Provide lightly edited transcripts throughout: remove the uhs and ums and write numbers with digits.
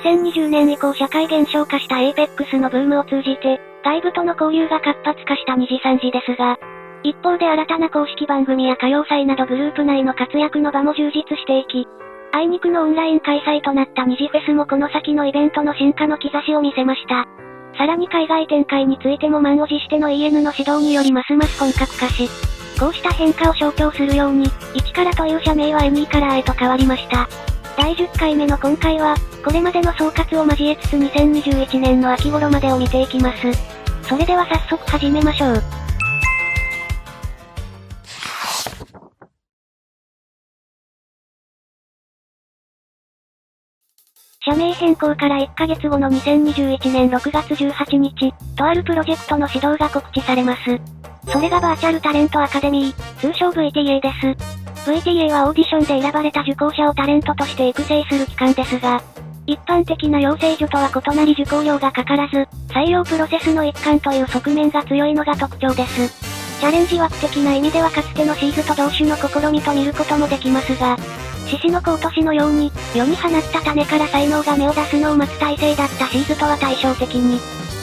2020年以降社会現象化したエイペックスのブームを通じて、外部との交流が活発化した2次3次ですが、一方で新たな公式番組や歌謡祭などグループ内の活躍の場も充実していき、あいにくのオンライン開催となった二次フェスもこの先のイベントの進化の兆しを見せました。さらに海外展開についても満を持しての EN の指導によりますます本格化し、こうした変化を象徴するように、1からという社名は NE からへと変わりました。第10回目の今回は、これまでの総括を交えつつ2021年の秋頃までを見ていきます。それでは早速始めましょう。社名変更から1ヶ月後の2021年6月18日、とあるプロジェクトの始動が告知されます。それがバーチャルタレントアカデミー、通称 VTA です。VTA はオーディションで選ばれた受講者をタレントとして育成する機関ですが、一般的な養成所とは異なり受講料がかからず、採用プロセスの一環という側面が強いのが特徴です。チャレンジ枠的な意味ではかつてのシーズと同種の試みと見ることもできますが、獅子の子落としのように、世に放った種から才能が芽を出すのを待つ体制だったシーズとは対照的に、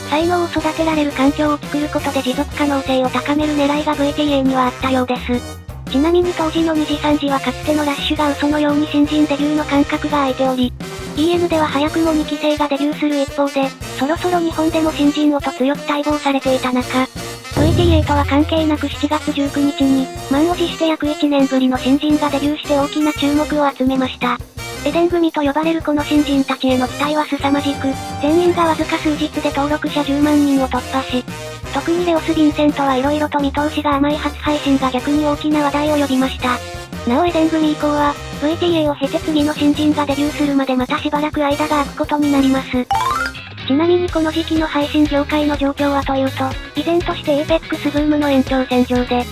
才能を育てられる環境を作ることで持続可能性を高める狙いが VTA にはあったようです。ちなみに当時の2次3次はかつてのラッシュが嘘のように新人デビューの感覚が空いており、EN では早くも2期生がデビューする一方で、そろそろ日本でも新人をと強く待望されていた中、VTA とは関係なく7月19日に、満を持して約1年ぶりの新人がデビューして大きな注目を集めました。エデン組と呼ばれるこの新人たちへの期待は凄まじく、全員がわずか数日で登録者10万人を突破し、特にレオス・ヴィンセントは色々と見通しが甘い初配信が逆に大きな話題を呼びました。なおエデン組以降は、VTA を経て次の新人がデビューするまでまたしばらく間が空くことになります。ちなみにこの時期の配信業界の状況はというと、依然として APEX ブームの延長線上で、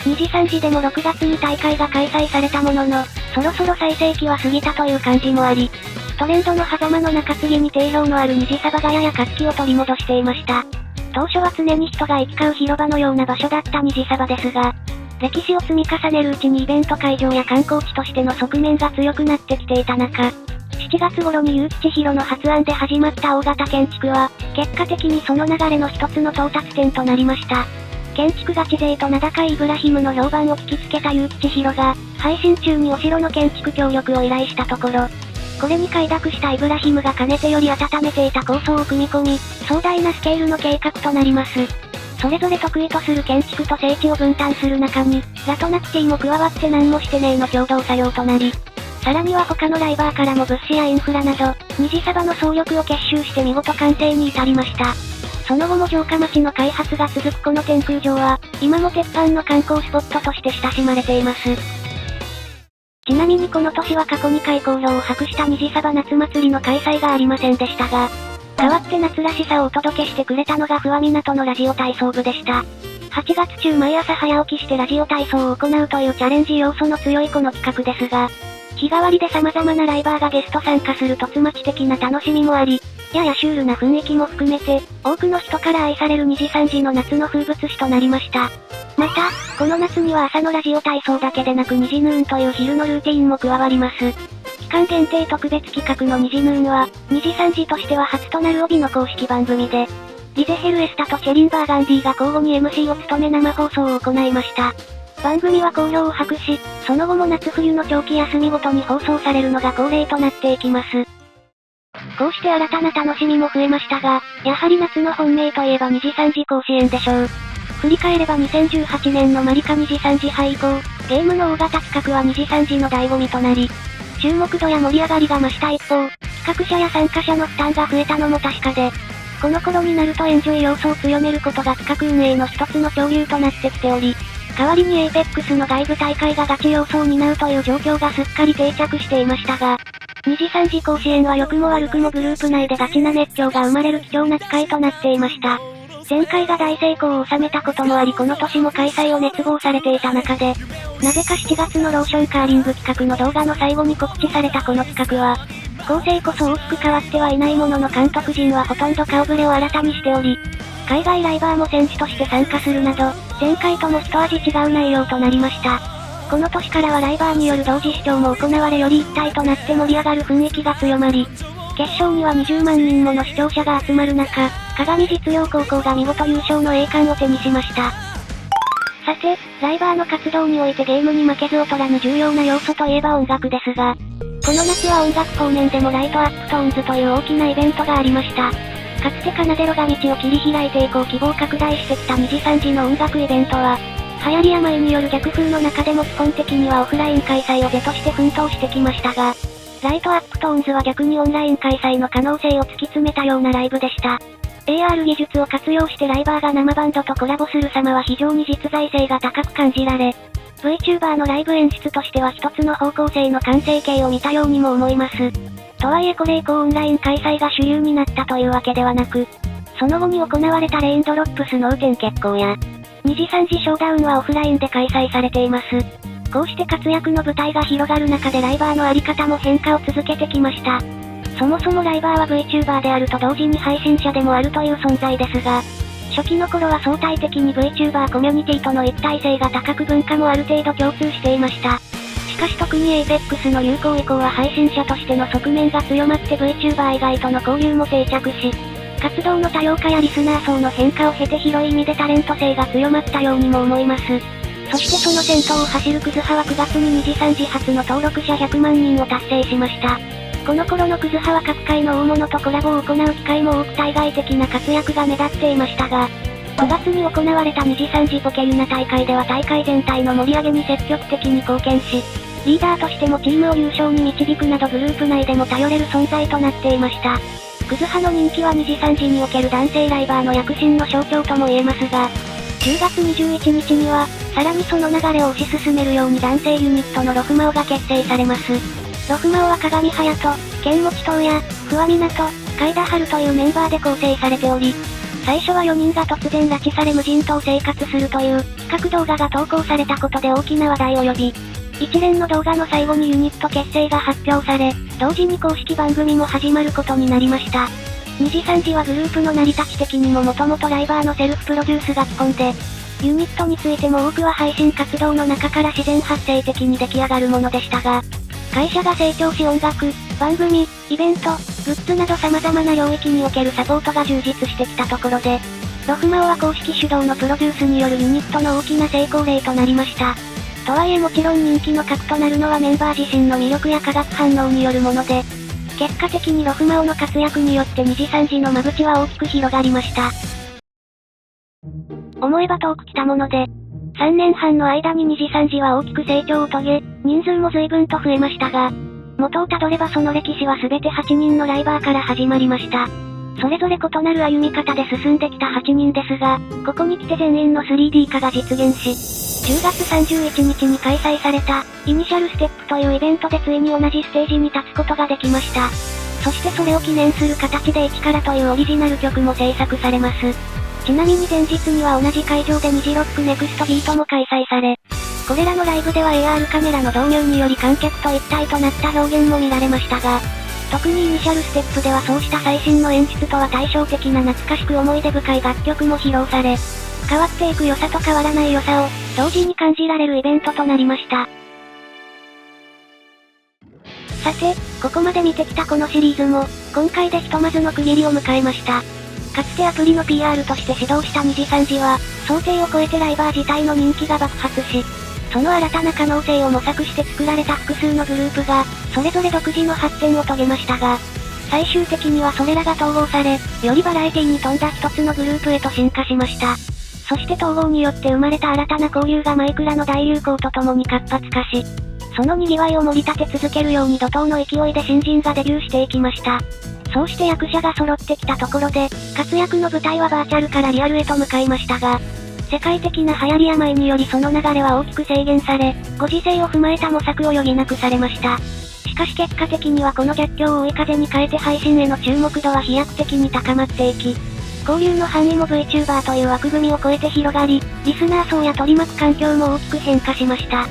2次3次でも6月に大会が開催されたものの、そろそろ最盛期は過ぎたという感じもあり、トレンドの狭間の中次に定評のある二次サバがやや活気を取り戻していました。当初は常に人が行き交う広場のような場所だった二次サバですが、歴史を積み重ねるうちにイベント会場や観光地としての側面が強くなってきていた中、7月頃に結城千尋の発案で始まった大型建築は、結果的にその流れの一つの到達点となりました。建築ガチ勢と名高いイブラヒムの評判を聞きつけた結城千尋が、配信中にお城の建築協力を依頼したところ、これに快諾したイブラヒムがかねてより温めていた構想を組み込み、壮大なスケールの計画となります。それぞれ得意とする建築と聖地を分担する中に、ラトナキティも加わって何もしてねえの共同作業となり、さらには他のライバーからも物資やインフラなど、二次サバの総力を結集して見事完成に至りました。その後も城下町の開発が続くこの天空城は、今も鉄板の観光スポットとして親しまれています。ちなみにこの年は過去2回好評を博した二次サバ夏祭りの開催がありませんでしたが、代わって夏らしさをお届けしてくれたのが不破港のラジオ体操部でした。8月中毎朝早起きしてラジオ体操を行うというチャレンジ要素の強いこの企画ですが、日替わりで様々なライバーがゲスト参加する突待ち的な楽しみもあり、ややシュールな雰囲気も含めて、多くの人から愛される二次三次の夏の風物詩となりました。また、この夏には朝のラジオ体操だけでなく2時ヌーンという昼のルーティーンも加わります。期間限定特別企画の2時ヌーンは、2時3時としては初となる帯の公式番組で、リゼヘルエスタとシェリン・バーガンディが交互に MC を務め生放送を行いました。番組は好評を博し、その後も夏冬の長期休みごとに放送されるのが恒例となっていきます。こうして新たな楽しみも増えましたが、やはり夏の本命といえば2次3次甲子園でしょう。振り返れば2018年のマリカ2次3次杯以降、ゲームの大型企画は2次3次の醍醐味となり、注目度や盛り上がりが増した一方、企画者や参加者の負担が増えたのも確かで、この頃になるとエンジョイ要素を強めることが企画運営の一つの潮流となってきており、代わりに APEX の外部大会がガチ要素を担うという状況がすっかり定着していましたが、2次3次甲子園は良くも悪くもグループ内でガチな熱狂が生まれる貴重な機会となっていました。前回が大成功を収めたこともありこの年も開催を熱望されていた中で、なぜか7月のローションカーリング企画の動画の最後に告知されたこの企画は、構成こそ大きく変わってはいないものの監督陣はほとんど顔ぶれを新たにしており、海外ライバーも選手として参加するなど、前回とも一味違う内容となりました。この年からはライバーによる同時視聴も行われより一体となって盛り上がる雰囲気が強まり、決勝には20万人もの視聴者が集まる中、鏡実業高校が見事優勝の栄冠を手にしました。さて、ライバーの活動においてゲームに負けず劣らぬ重要な要素といえば音楽ですが、この夏は音楽方面でもライトアップトーンズという大きなイベントがありました。かつてカナデロが道を切り開いて以降希望拡大してきた2時3時の音楽イベントは、流行り病による逆風の中でも基本的にはオフライン開催を是として奮闘してきましたが、ライトアップトーンズは逆にオンライン開催の可能性を突き詰めたようなライブでした。AR 技術を活用してライバーが生バンドとコラボする様は非常に実在性が高く感じられ、VTuber のライブ演出としては一つの方向性の完成形を見たようにも思います。とはいえこれ以降オンライン開催が主流になったというわけではなく、その後に行われたレインドロップスの雨天決行や、2時3時ショーダウンはオフラインで開催されています。こうして活躍の舞台が広がる中でライバーのあり方も変化を続けてきました。そもそもライバーは VTuber であると同時に配信者でもあるという存在ですが、初期の頃は相対的に VTuber コミュニティとの一体性が高く文化もある程度共通していました。しかし特に APEX の流行以降は配信者としての側面が強まって VTuber 以外との交流も定着し、活動の多様化やリスナー層の変化を経て広い意味でタレント性が強まったようにも思います。そしてその先頭を走るクズ派は9月に2時3時初の登録者100万人を達成しました。この頃のクズ派は各界の大物とコラボを行う機会も多く対外的な活躍が目立っていましたが、9月に行われた2時3時ポケユナ大会では大会全体の盛り上げに積極的に貢献し、リーダーとしてもチームを優勝に導くなどグループ内でも頼れる存在となっていました。クズ派の人気は2時3時における男性ライバーの躍進の象徴とも言えますが、10月21日には、さらにその流れを推し進めるように男性ユニットのロフマオが結成されます。ロフマオは鏡隼人、剣持東也、不破湊、海田春というメンバーで構成されており、最初は4人が突然拉致され無人島生活するという企画動画が投稿されたことで大きな話題を呼び、一連の動画の最後にユニット結成が発表され、同時に公式番組も始まることになりました。2時3時はグループの成り立ち的にももともとライバーのセルフプロデュースが基本で、ユニットについても多くは配信活動の中から自然発生的に出来上がるものでしたが、会社が成長し音楽、番組、イベント、グッズなど様々な領域におけるサポートが充実してきたところで、ロフマオは公式主導のプロデュースによるユニットの大きな成功例となりました。とはいえもちろん人気の核となるのはメンバー自身の魅力や化学反応によるもので、結果的にロフマオの活躍によって2時3時の間口は大きく広がりました。思えば遠く来たもので、3年半の間に2時3時は大きく成長を遂げ、人数も随分と増えましたが、元をたどればその歴史は全て8人のライバーから始まりました。それぞれ異なる歩み方で進んできた8人ですが、ここに来て全員の 3D 化が実現し、10月31日に開催された、イニシャルステップというイベントでついに同じステージに立つことができました。そしてそれを記念する形で1からというオリジナル曲も制作されます。ちなみに前日には同じ会場でニジロックネクストビートも開催され、これらのライブでは AR カメラの導入により観客と一体となった表現も見られましたが、特にイニシャルステップではそうした最新の演出とは対照的な懐かしく思い出深い楽曲も披露され、変わっていく良さと変わらない良さを同時に感じられるイベントとなりました。さて、ここまで見てきたこのシリーズも、今回でひとまずの区切りを迎えました。かつてアプリの PR として始動した2時3時は、想定を超えてライバー自体の人気が爆発し、その新たな可能性を模索して作られた複数のグループが、それぞれ独自の発展を遂げましたが、最終的にはそれらが統合され、よりバラエティに富んだ一つのグループへと進化しました。そして統合によって生まれた新たな交流がマイクラの大流行とともに活発化し、その賑わいを盛り立て続けるように怒涛の勢いで新人がデビューしていきました。そうして役者が揃ってきたところで、活躍の舞台はバーチャルからリアルへと向かいましたが、世界的な流行り病によりその流れは大きく制限され、ご時世を踏まえた模索を余儀なくされました。しかし結果的にはこの逆境を追い風に変えて配信への注目度は飛躍的に高まっていき、交流の範囲も VTuber という枠組みを超えて広がり、リスナー層や取り巻く環境も大きく変化しました。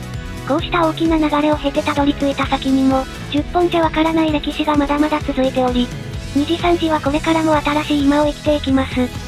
こうした大きな流れを経てたどり着いた先にも、10本じゃわからない歴史がまだまだ続いており、2時3時はこれからも新しい今を生きていきます。